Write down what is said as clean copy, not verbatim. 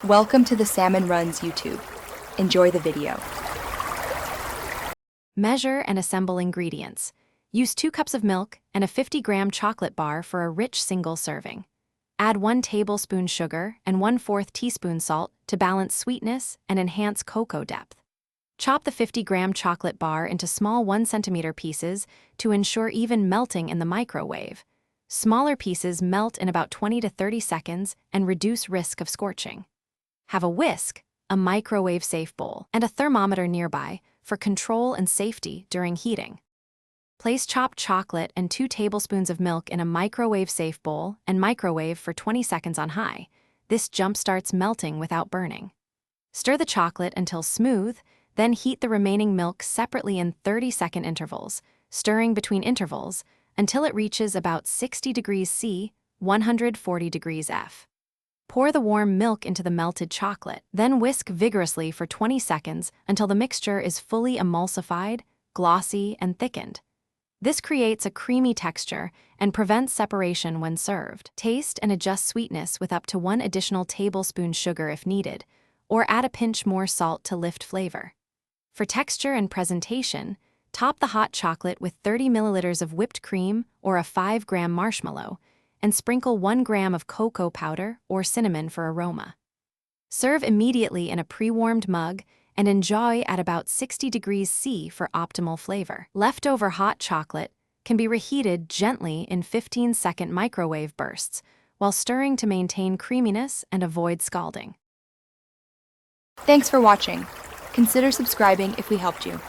Welcome to the Salmon Runs YouTube. Enjoy the video. Measure and assemble ingredients. Use 2 cups of milk and a 50-gram chocolate bar for a rich single serving. Add 1 tablespoon sugar and 1/4 teaspoon salt to balance sweetness and enhance cocoa depth. Chop the 50-gram chocolate bar into small 1 centimeter pieces to ensure even melting in the microwave. Smaller pieces melt in about 20 to 30 seconds and reduce risk of scorching. Have a whisk, a microwave-safe bowl, and a thermometer nearby for control and safety during heating. Place chopped chocolate and 2 tablespoons of milk in a microwave-safe bowl and microwave for 20 seconds on high. This jumpstarts melting without burning. Stir the chocolate until smooth, then heat the remaining milk separately in 30-second intervals, stirring between intervals until it reaches about 60 degrees C, 140 degrees F. Pour the warm milk into the melted chocolate, then whisk vigorously for 20 seconds until the mixture is fully emulsified, glossy, and thickened. This creates a creamy texture and prevents separation when served. Taste and adjust sweetness with up to 1 additional tablespoon sugar if needed, or add a pinch more salt to lift flavor. For texture and presentation, top the hot chocolate with 30 milliliters of whipped cream or a 5-gram marshmallow, and sprinkle 1 gram of cocoa powder or cinnamon for aroma. Serve immediately in a pre-warmed mug and enjoy at about 60 degrees C for optimal flavor. Leftover hot chocolate can be reheated gently in 15-second microwave bursts while stirring to maintain creaminess and avoid scalding. Thanks for watching. Consider subscribing if we helped you.